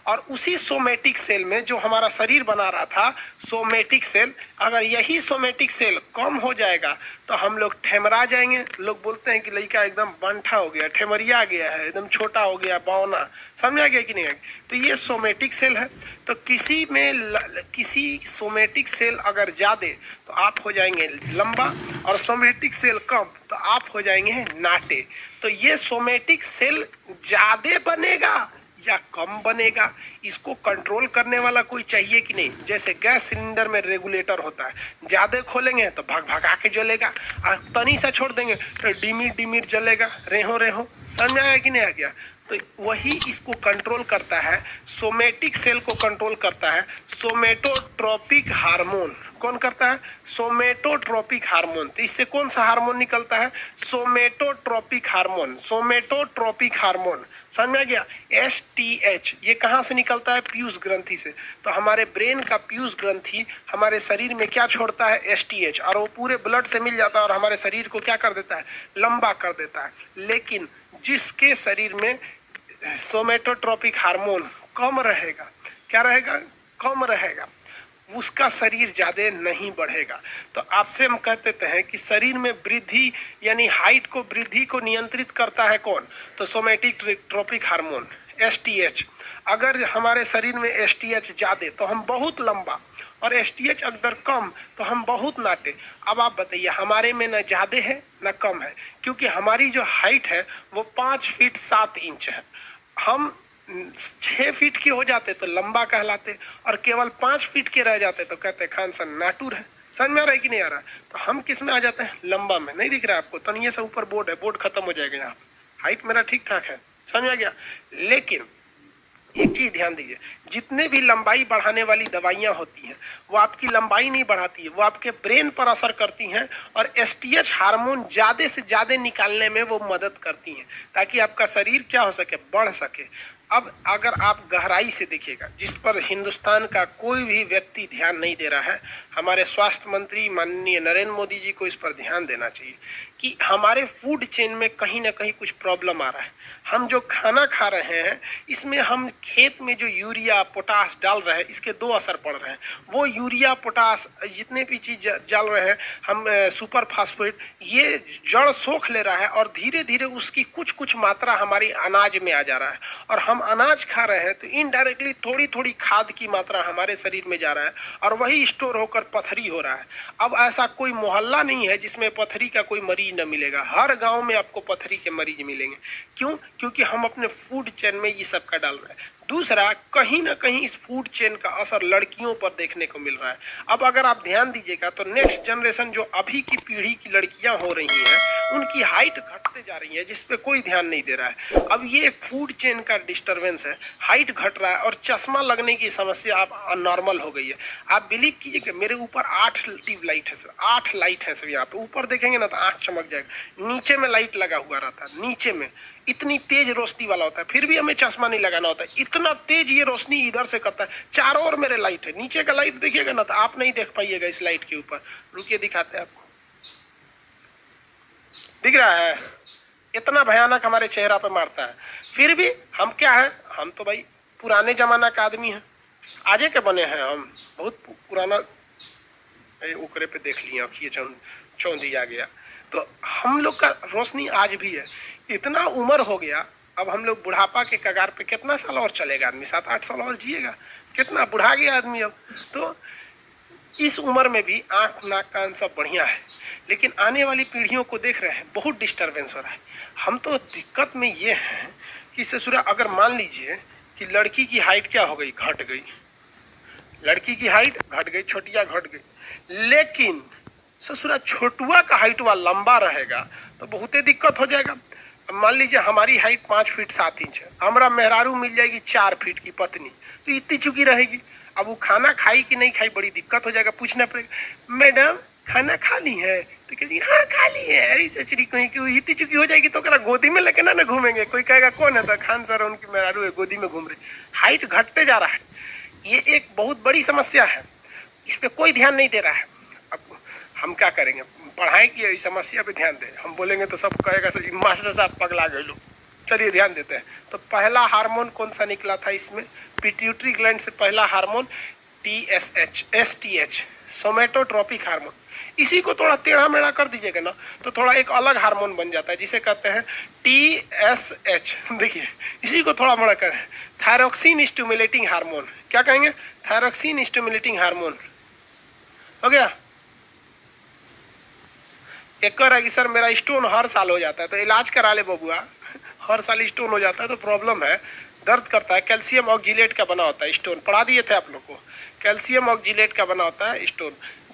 और उसी somatic cell में जो हमारा शरीर बना रहा था, सोमेटिक सेल, अगर यही सोमेटिक सेल कम हो जाएगा तो हम लोग ठेमरा जाएंगे। लोग बोलते हैं कि लड़का एकदम बंठा हो गया, ठेमरिया गया है, एकदम छोटा हो गया, बौना, समझा गया कि नहीं? तो ये सोमेटिक सेल है। तो किसी सोमेटिक सेल अगर ज्यादा तो आप हो जाएंगे लंबा, और सोमेटिक सेल कम तो आप हो जाएंगे नाटे। तो ये सोमेटिक सेल ज्यादा बनेगा या कम बनेगा, इसको कंट्रोल करने वाला कोई चाहिए कि नहीं? जैसे गैस सिलेंडर में रेगुलेटर होता है, ज्यादा खोलेंगे तो भग भगा के जलेगा, और तनी सा छोड़ देंगे तो डिमिर डिमिर जलेगा, रेहो रेहो। समझ में आया कि नहीं आ गया? तो वही इसको कंट्रोल करता है, सोमेटिक सेल को कंट्रोल करता है सोमेटोट्रोपिक हार्मोन। कौन करता है? सोमेटोट्रोपिक हार्मोन। तो इससे कौन सा हार्मोन निकलता है? सोमेटोट्रोपिक हार्मोन। सोमेटोट्रोपिक हार्मोन, समझ में आ गया? STH ये कहाँ से निकलता है? पीयूष ग्रंथि से। तो हमारे ब्रेन का पीयूष ग्रंथि हमारे शरीर में क्या छोड़ता है? STH, और वो पूरे ब्लड से मिल जाता है और हमारे शरीर को क्या कर देता है? लंबा कर देता है। लेकिन जिसके शरीर में सोमेटोट्रोपिक हार्मोन कम रहेगा, क्या रहेगा? कम रहेगा, उसका शरीर ज्यादा नहीं बढ़ेगा। तो आपसे हम कहते हैं कि शरीर में वृद्धि यानी हाइट को, वृद्धि को नियंत्रित करता है कौन? तो सोमेटिक ट्रोपिक हार्मोन STH। अगर हमारे शरीर में STH ज्यादा तो हम बहुत लंबा, और STH अगर कम तो हम बहुत नाटे। अब आप बताइए, हमारे में न ज्यादा है न कम है, क्योंकि हमारी जो हाइट है वो 5 फीट 7 इंच है। हम 6 फीट के हो जाते तो लंबा कहलाते, और केवल 5 फीट के रह जाते तो कहते खान सन नाटुर है। समझ में आ रहा है कि नहीं आ रहा? तो हम किस में आ जाते हैं? लंबा में। नहीं दिख रहा है आपको? तो ये से ऊपर बोर्ड है, बोर्ड खत्म हो जाएगा यहाँ। हाइट मेरा ठीक ठाक है, समझ आ गया? लेकिन एक चीज ध्यान दीजिए, जितने भी लंबाई बढ़ाने वाली दवाइयां होती हैं वो आपकी लंबाई नहीं बढ़ाती है, वो आपके ब्रेन पर असर करती हैं, और STH हार्मोन ज्यादा से ज्यादा निकालने में वो मदद करती हैं, ताकि आपका शरीर क्या हो सके? बढ़ सके। अब अगर आप गहराई से देखिएगा, जिस पर हिंदुस्तान का कोई भी व्यक्ति ध्यान नहीं दे रहा है, हमारे स्वास्थ्य मंत्री माननीय नरेंद्र मोदी जी को इस पर ध्यान देना चाहिए कि हमारे फूड चेन में कहीं ना कहीं कुछ प्रॉब्लम आ रहा है। हम जो खाना खा रहे हैं इसमें हम खेत में जो यूरिया पोटास डाल रहे हैं, इसके दो असर पड़ रहे हैं। वो यूरिया पोटास जितने भी चीज डाल रहे हैं हम, सुपर फास्फेट, ये जड़ सोख ले रहा है, और धीरे धीरे उसकी कुछ कुछ मात्रा हमारी अनाज में आ जा रहा है, और हम अनाज खा रहे हैं तो इनडायरेक्टली थोड़ी थोड़ी खाद की मात्रा हमारे शरीर में जा रहा है, और वही स्टोर होकर पथरी हो रहा है। अब ऐसा कोई मोहल्ला नहीं है जिसमें पथरी का कोई मरीज न मिलेगा। हर गांव में आपको पथरी के मरीज मिलेंगे। क्यों? क्योंकि हम अपने फूड चेन में ये सब का डाल रहे हैं। दूसरा, कहीं ना कहीं इस फूड चेन का असर लड़कियों पर देखने को मिल रहा है। अब अगर आप ध्यान दीजिएगा तो नेक्स्ट जनरेशन, जो अभी की पीढ़ी की लड़कियां हो रही हैं, उनकी हाइट घटते जा रही है, जिस पे कोई ध्यान नहीं दे रहा है। अब ये फूड चेन का डिस्टरबेंस है, हाइट घट रहा है, और चश्मा लगने की समस्या अब नॉर्मल हो गई है। आप बिलीव कीजिए कि मेरे ऊपर 8 ट्यूब लाइट है सर, 8 लाइट है सर। यहाँ पे ऊपर देखेंगे ना तो आंख चमक जाएगा, नीचे में लाइट लगा हुआ रहता है, नीचे में इतनी तेज रोशनी वाला होता है, फिर भी हमें चश्मा नहीं लगाना होता है, इतना तेज ये रोशनी इधर से करता है। चारों ओर मेरे लाइट है, नीचे का लाइट देखिएगा ना तो आप नहीं देख पाइएगा इस लाइट के ऊपर। रुकिए दिखाते हैं आपको, दिख रहा है? इतना भयानक हमारे चेहरा पे मारता है। फिर भी हम क्या है? हम तो भाई पुराने जमाना का आदमी है, आजे के बने हैं हम, बहुत पुराना। ऊपरे पे देख लिया आप, ये चौंधी आ गया। तो हम लोग का रोशनी आज भी है। इतना उम्र हो गया, अब हम लोग बुढ़ापा के कगार पे। कितना साल और चलेगा आदमी? 7-8 साल और जिएगा, कितना बुढ़ा गया आदमी अब। तो इस उम्र में भी आंख नाक कान सब बढ़िया है, लेकिन आने वाली पीढ़ियों को देख रहे हैं, बहुत डिस्टरबेंस हो रहा है। हम तो दिक्कत में ये हैं कि ससुरा, अगर मान लीजिए कि लड़की की हाइट क्या हो गई? घट गई। लड़की की हाइट घट गई, छोटिया घट गई, लेकिन ससुरा छोटुआ का हाइट वा लंबा रहेगा तो बहुत ही दिक्कत हो जाएगा। मान लीजिए हमारी हाइट 5 फीट 7 इंच है, हमारा मेहरारू मिल जाएगी 4 फीट की पत्नी, तो इतनी चुकी रहेगी। अब वो खाना खाई कि नहीं खाई, बड़ी दिक्कत हो जाएगा। पूछना पड़ेगा, मैडम खाना खा ली है? तो कहेगी हाँ खा ली है। अरे सचरी कहीं की इतनी चुकी हो जाएगी तो गोदी में लेके ना घूमेंगे। कोई कहेगा कौन है? तो खान सर उनकी मेहरारू है, गोदी में घूम रही। हाइट घटते जा रहा है, ये एक बहुत बड़ी समस्या है, इस पे कोई ध्यान नहीं दे रहा है। अब हम क्या करेंगे? पढ़ाई की समस्या पे ध्यान दें। हम बोलेंगे तो सब कहेगा सर मास्टर साहब पगला गए लोग। चलिए ध्यान देते हैं। तो पहला हार्मोन कौन सा निकला था इसमें, पिट्यूटरी ग्लैंड से पहला हार्मोन STH, सोमेटोट्रोपिक हार्मोन। इसी को थोड़ा टेढ़ा मेढ़ा कर दीजिएगा ना तो थोड़ा एक अलग हार्मोन बन जाता है जिसे कहते हैं TSH। देखिए इसी को थोड़ा बड़ा करें, थायरोक्सिन स्टिमुलेटिंग हार्मोन। क्या कहेंगे, थायरोक्सिन स्टिमुलेटिंग हार्मोन हो गया। एक कर है कि सर मेरा स्टोन हर साल हो जाता है, तो इलाज करा ले बबुआ। हर साल स्टोन हो जाता है तो प्रॉब्लम है, दर्द करता है। कैल्शियम ऑक्जिलेट का बना होता है स्टोन, पढ़ा दिए थे आप लोग को। कैल्शियम ऑक्जिलेट का बना होता है स्टोन।